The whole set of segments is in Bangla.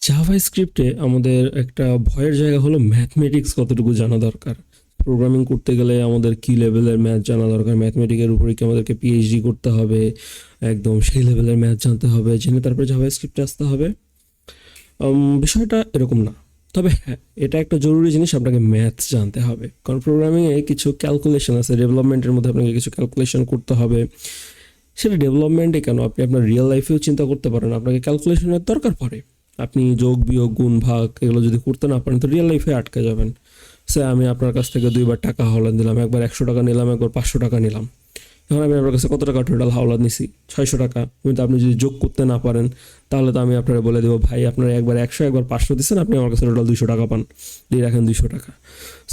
জাভাস্ক্রিপ্টে আমাদের একটা ভয়ের জায়গা হলো ম্যাথমেটিক্স কতটুকু জানা দরকার। প্রোগ্রামিং করতে গেলে আমাদের কী লেভেলের ম্যাথ জানা দরকার, ম্যাথমেটিকের উপরে কি আমাদেরকে পিএইচডি করতে হবে, একদম সেই লেভেলের ম্যাথ জানতে হবে, জেনে তারপরে জাভাস্ক্রিপ্টে আসতে হবে। বিষয়টা এরকম না, তবে হ্যাঁ, এটা একটা জরুরি জিনিস, আপনাকে ম্যাথ জানতে হবে। কারণ প্রোগ্রামিংয়ে কিছু ক্যালকুলেশন আছে, ডেভেলপমেন্টের মধ্যে আপনাকে কিছু ক্যালকুলেশন করতে হবে। সেটা ডেভেলপমেন্টে কেন, আপনি আপনার রিয়েল লাইফেও চিন্তা করতে পারেন, আপনাকে ক্যালকুলেশনের দরকার পড়ে। আপনি যোগ বিয়োগ গুণ ভাগ এগুলো যদি করতে না পারেন তো রিয়েল লাইফে আটকে যাবেন। সে আমি আপনার কাছ থেকে 2বার টাকা হাওলাত দিলাম, একবার 100 টাকা নিলাম, একবার 500 টাকা নিলাম। এখন আমি আপনার কাছে কত টাকা টোটাল হাওলাত নিছি? 600 টাকা। কিন্তু আপনি যদি যোগ করতে না পারেন তাহলে তো আমি আপনারা বলে দেবো, ভাই আপনারা একবার 100 একবার 500 দিচ্ছেন, আপনি আমার কাছে টোটাল 200 টাকা পান, দিয়ে রাখেন 200 টাকা।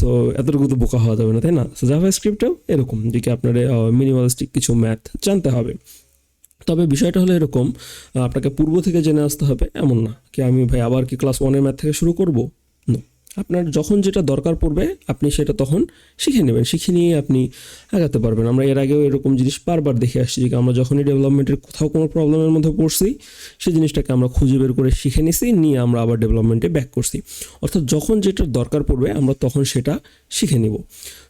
সো এতটুকু তো বোকা হওয়া যাবে না, তাই না? সো জাভাস্ক্রিপ্টেও এরকম যে কি আপনার মিনিমালিস্টিক কিছু ম্যাথ জানতে হবে। তবে বিষয়টা হলো এরকম, আপনাকে পূর্ব থেকে জেনে আসতে হবে এমন না কি আমি ভাই আবার কি ক্লাস 1-এর ম্যাথ থেকে শুরু করব। নো, আপনার যখন যেটা দরকার পড়বে আপনি সেটা তখন শিখে নেবেন, শিখে নিয়ে আপনি আগাতে পারবেন। আমরা এর আগেও এরকম জিনিস বারবার দেখে আসছি যে আমরা যখনই ডেভেলপমেন্টের কোথাও কোনো প্রবলেমের মধ্যে পড়ছি সেই জিনিসটাকে আমরা খুঁজে বের করে শিখে নিছি, নিয়ে আমরা আবার ডেভেলপমেন্টে ব্যাক করছি। অর্থাৎ যখন যেটা দরকার পড়বে আমরা তখন সেটা শিখে নিব।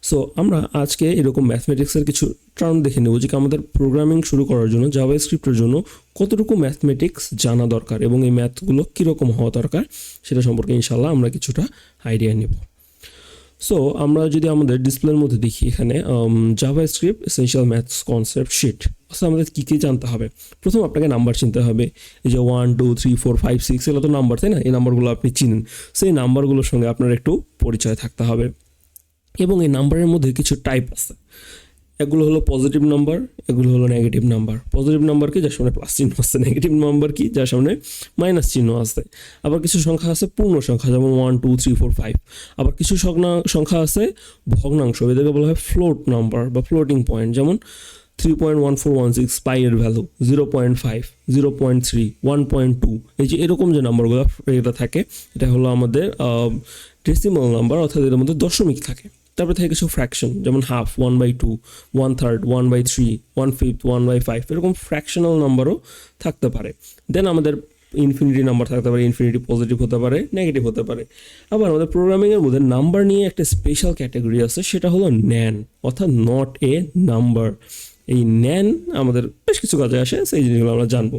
সো আমরা আজকে এরকম ম্যাথমেটিক্সের কিছু টার্ম দেখে নেব যে আমাদের প্রোগ্রামিং শুরু করার জন্য, জাভাস্ক্রিপ্টের জন্য কতটুকু ম্যাথমেটিক্স জানা দরকার এবং এই ম্যাথগুলো কীরকম হওয়া দরকার সেটা সম্পর্কে ইনশাল্লাহ আমরা কিছুটা আইডিয়া নেব। সো আমরা যদি আমাদের ডিসপ্লের মধ্যে দেখি এখানে JavaScript essential maths concept sheet, অর্থাৎ আমাদের কী কী জানতে হবে। প্রথম আপনাকে নাম্বার চিনতে হবে। এই যে 1 2 3 4 5 6 এগুলো তো নাম্বার, তাই না? এই নাম্বারগুলো আপনি চিনেন, সেই নাম্বারগুলোর সঙ্গে আপনার একটু পরিচয় থাকতে হবে। এবং এই নাম্বারের মধ্যে কিছু টাইপ আছে, এগুলো হলো পজিটিভ নাম্বার, এগুলো হলো নেগেটিভ নাম্বার। পজিটিভ নাম্বার কি, যার সামনে প্লাস চিহ্ন আছে। নেগেটিভ নাম্বার কি, যার সামনে মাইনাস চিহ্ন আছে। আবার কিছু সংখ্যা আছে পূর্ণ সংখ্যা, যেমন 1 2 3 4 5। আবার কিছু সংখ্যা আছে ভগ্নাংশ, এদেরকে বলা হয় ফ্লোট নাম্বার বা ফ্লোটিং পয়েন্ট, যেমন 3.1416 পাই এর ভ্যালু, 0.5 0.3 1.2। এই যে এরকম যে নাম্বারগুলো এটা থাকে, এটা হলো আমাদের ডেসিমাল নাম্বার, অর্থাৎ এর মধ্যে দশমিক থাকে। তারপরে থাকে কিছু ফ্র্যাকশন, যেমন হাফ, 1/2 1/3 1/3 1/5 1/5, এরকম ফ্র্যাকশনাল নাম্বারও থাকতে পারে। দেন আমাদের ইনফিনিটি নাম্বার থাকতে পারে, ইনফিনিটি পজিটিভ হতে পারে, নেগেটিভ হতে পারে। আবার আমাদের প্রোগ্রামিংয়ের মধ্যে নাম্বার নিয়ে একটা স্পেশাল ক্যাটাগরি আছে, সেটা হলো ন্যান, অর্থাৎ নট এ নাম্বার। এই ন্যান আমাদের বেশ কিছু কাজে আসে, সেই জিনিসগুলো আমরা জানবো।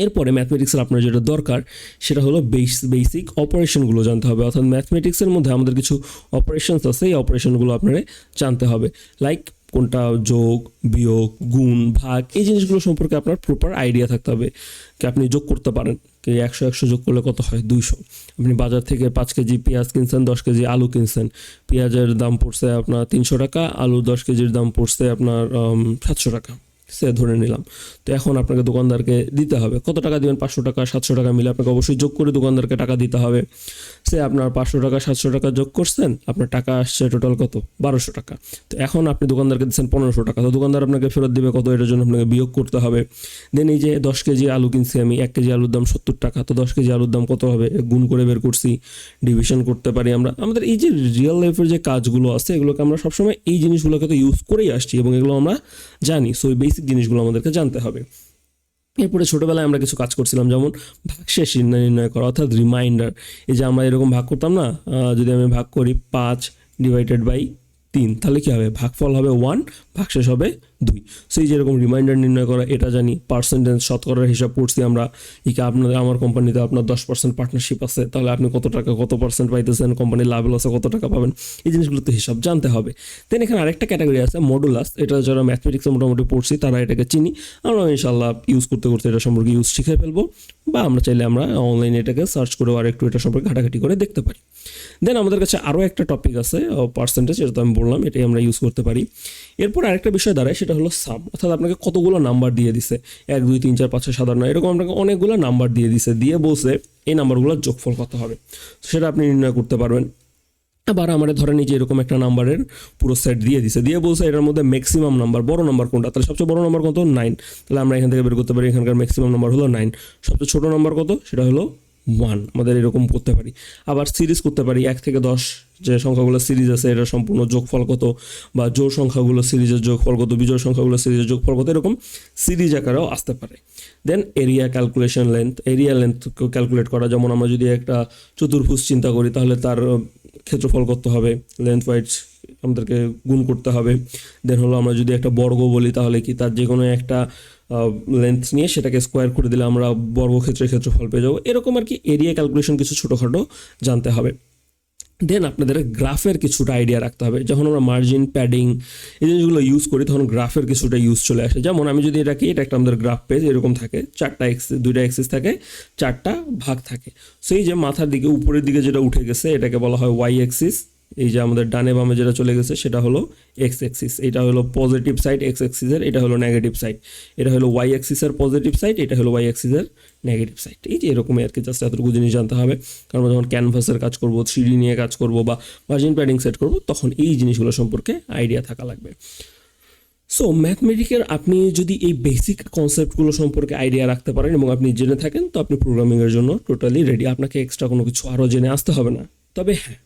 এরপরে ম্যাথমেটিক্সের আপনার যেটা দরকার সেটা হলো বেসিক অপারেশনগুলো জানতে হবে। অর্থাৎ ম্যাথমেটিক্সের মধ্যে আমাদের কিছু অপারেশনস আছে, এই অপারেশনগুলো আপনার জানতে হবে। লাইক কোনটা যোগ বিয়োগ গুণ ভাগ, এই জিনিসগুলো সম্পর্কে আপনার প্রপার আইডিয়া থাকতে হবে। কি আপনি যোগ করতে পারেন, কি 100 যোগ করলে কত হয়? 200। আপনি বাজার থেকে 5 কেজি পেঁয়াজ কিনছেন, 10 কেজি আলু কিনছেন, পেঁয়াজের দাম পড়ছে আপনার 300 টাকা, আলু 10 কেজির দাম পড়ছে আপনার 700 টাকা, সে ধরে নিলাম। তো এখন আপনাকে দোকানদারকে দিতে হবে, কত টাকা দিবেন? 500 টাকা 700 টাকা মিলে আপনাকে অবশ্যই যোগ করে দোকানদারকে টাকা দিতে হবে। সে আপনার 500 টাকা 700 টাকা যোগ করছেন, আপনার টাকা আসছে টোটাল কত? 1200 টাকা। তো এখন আপনি দোকানদারকে দিচ্ছেন 1500 টাকা, তো দোকানদার আপনাকে ফেরত দেবে কত? এটার জন্য আপনাকে বিয়োগ করতে হবে। দেন এই যে 10 কেজি আলু কিনছি আমি, 1 কেজি আলুর দাম 70 টাকা, তো 10 কেজি আলুর দাম কত হবে? গুণ করে বের করছি, ডিভিশন করতে পারি আমরা। আমাদের এই যে রিয়েল লাইফের যে কাজগুলো আছে এগুলোকে আমরা সবসময় এই জিনিসগুলোকে তো ইউজ করেই আসছি এবং এগুলো আমরা জানি। সো এই বেসিক জিনিসগুলো আমাদেরকে জানতে হবে। এরপরে ছোটোবেলায় আমরা কিছু কাজ করছিলাম, যেমন ভাগশেষ নির্ণয় করা, অর্থাৎ রিমাইন্ডার। এই যে আমরা এরকম ভাগ করতাম না, যদি আমি ভাগ করি 5/3, তাহলে কী হবে? ভাগফল হবে 1, ভাগশেষ হবে 2। সেই যেরকম রিমাইন্ডার নির্ণয় করা এটা জানি। পার্সেন্টেজ শতকরার হিসাব করছি আমরা, আপনাদের আমার কোম্পানিতে আপনার 10% পার্টনারশিপ আছে, তাহলে আপনি কত টাকা কত পার্সেন্ট পাইতেছেন, কোম্পানির লাভ লসে কত টাকা পাবেন, এই জিনিসগুলোতে হিসাব জানতে হবে। দেন এখানে আরেকটা ক্যাটাগরি আছে মডুলাস, এটা যারা ম্যাথমেটিক্সে মোটামুটি পড়ছি তারা এটাকে চিনি। আমরা ইনশাল্লাহ ইউজ করতে করতে এটা সম্পর্কে ইউজ শিখে ফেলবো, বা আমরা চাইলে আমরা অনলাইনে এটাকে সার্চ করেও আর একটু এটা সম্পর্কে ঘাটাঘাটি করে দেখতে পারি। দেন আমাদের কাছে আরও একটা টপিক আছে পার্সেন্টেজ, এটা তো আমি বললাম, এটাই আমরা ইউজ করতে পারি। এরপর আরেকটা বিষয় দাঁড়ায়, সেটা হলো সাম, অর্থাৎ আপনাকে কতগুলো নাম্বার দিয়ে দিছে, 1 2 3 4 5 6 7 8 9, এরকম আপনাকে অনেকগুলো নাম্বার দিয়ে দিছে, দিয়ে বলছে এই নাম্বারগুলোর যোগফল কত হবে, সেটা আপনি নির্ণয় করতে পারবেন। আবার আমাদের ধরেন এই যে এরকম একটা নাম্বারের পুরো সেট দিয়ে দিছে, দিয়ে বলছে এটার মধ্যে ম্যাক্সিমাম নাম্বার, বড় নাম্বার কোনটা, তাহলে সবচেয়ে বড় নাম্বার কত? 9। তাহলে আমরা এখান থেকে বের করতে পারি এখানকার ম্যাক্সিমাম নাম্বার হলো 9। সবচেয়ে ছোট নাম্বার কত? সেটা হলো 1 আমাদের এরকম করতে পারি। আবার সিরিজ করতে পারি 1 থেকে 10 যে সংখ্যাগুলো সিরিজ আছে এটা সম্পূর্ণ যোগফল কত, বা জোড় সংখ্যাগুলো সিরিজের যোগফল কত, বিজোড় সংখ্যাগুলো সিরিজের যোগফল কত, এরকম সিরিজ আকারেও আসতে পারে। Then area calculation, area length calculate করা, যেমন আমরা যদি একটা চতুর্ভুজ চিন্তা করি তাহলে তার ক্ষেত্রফল করতে হবে, লেন্থ ওয়াইজ আমাদেরকে গুণ করতে হবে। দেন হলো আমরা যদি একটা বর্গ বলি তাহলে কি তার যে কোনো একটা লেন্থ নিয়ে সেটাকে স্কোয়ার করে দিলে আমরা বর্গক্ষেত্রের ক্ষেত্রফল পেয়ে যাবো। এরকম আর কি এরিয়া ক্যালকুলেশন কিছু ছোটোখাটো জানতে হবে। দেন আপনাদের গ্রাফের কিছুটা আইডিয়া রাখতে হবে। যখন আমরা মার্জিন, প্যাডিং এই জিনিসগুলো ইউজ করি তখন গ্রাফের কিছুটা ইউজ চলে আসে। যেমন আমি যদি এটা একটা আমাদের গ্রাফ পেজ এরকম থাকে, 4টা এক্সিস, 2টা এক্সিস থাকে, 4টা ভাগ থাকে। সেই যে মাথার দিকে উপরের দিকে যেটা উঠে গেছে এটাকে বলা হয় ওয়াই এক্সিস। এই যে আমাদের ডানে বামে যেটা চলে গেছে সেটা হলো এক্স এক্সিস। এটা হলো পজিটিভ সাইড এক্স এক্সিসের, এটা হলো নেগেটিভ সাইড। এটা হলো ওয়াই এক্সিসের পজিটিভ সাইড, এটা হলো ওয়াই এক্সিসের নেগেটিভ সাইড। এই যে এরকমই আর কি, জাস্ট এতটুকু জিনিস জানতে হবে। কারণ আমরা যখন ক্যানভাসের কাজ করবো, 3D নিয়ে কাজ করবো বা মার্জিন প্যাডিং সেট করবো তখন এই জিনিসগুলো সম্পর্কে আইডিয়া থাকা লাগবে। সো ম্যাথমেটিকের আপনি যদি এই বেসিক কনসেপ্টগুলো সম্পর্কে আইডিয়া রাখতে পারেন এবং আপনি জেনে থাকেন তো আপনি প্রোগ্রামিংয়ের জন্য টোটালি রেডি। আপনাকে এক্সট্রা কোনো কিছু আরও জেনে আসতে হবে না। তবে হ্যাঁ,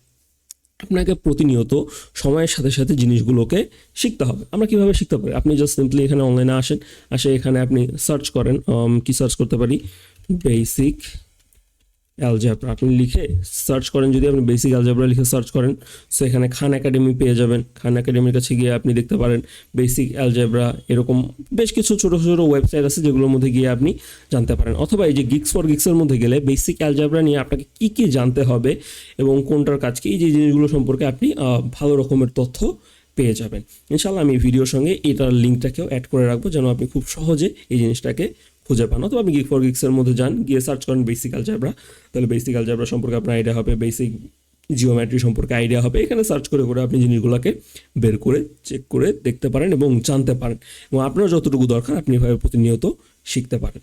আপনাকে প্রতিনিয়ত সময়ের সাথে সাথে জিনিসগুলোকে শিখতে হবে। আমরা কীভাবে শিখতে পারি? আপনি জাস্ট সিম্পলি এখানে অনলাইনে আসে এখানে আপনি সার্চ করেন, কি সার্চ করতে পারি, বেসিক অ্যালজেব্রা আপনি লিখে সার্চ করেন। যদি আপনি বেসিক অ্যালজেব্রা লিখে সার্চ করেন সো এখানে খান একাডেমি পেয়ে যাবেন। খান একাডেমির কাছে গিয়ে আপনি দেখতে পারেন বেসিক অ্যালজেব্রা, এরকম বেশ কিছু ছোটো ছোটো ওয়েবসাইট আছে যেগুলোর মধ্যে গিয়ে আপনি জানতে পারেন। অথবা এই যে গিক্স ফর গিক্সের মধ্যে গেলে বেসিক অ্যালজেব্রা নিয়ে আপনাকে কী কী জানতে হবে এবং কোনটার কাজ কী, এই যে জিনিসগুলো সম্পর্কে আপনি ভালো রকমের তথ্য পেয়ে যাবেন। ইনশাআল্লাহ আমি ভিডিওর সঙ্গে এটার লিঙ্কটাকেও অ্যাড করে রাখবো যেন আপনি খুব সহজে এই জিনিসটাকে খুঁজে পান। অথবা আপনি গিক ফর গিক্সের মধ্যে যান, গিয়ে সার্চ করেন বেসিক অ্যালজেব্রা, তাহলে বেসিক অ্যালজেব্রা সম্পর্কে আপনার আইডিয়া হবে, বেসিক জিওমেট্রি সম্পর্কে আইডিয়া হবে। এখানে সার্চ করে করে আপনি জিনিসগুলোকে বের করে চেক করে দেখতে পারেন এবং জানতে পারেন, এবং আপনার যতটুকু দরকার আপনি এভাবে প্রতিনিয়ত শিখতে পারেন।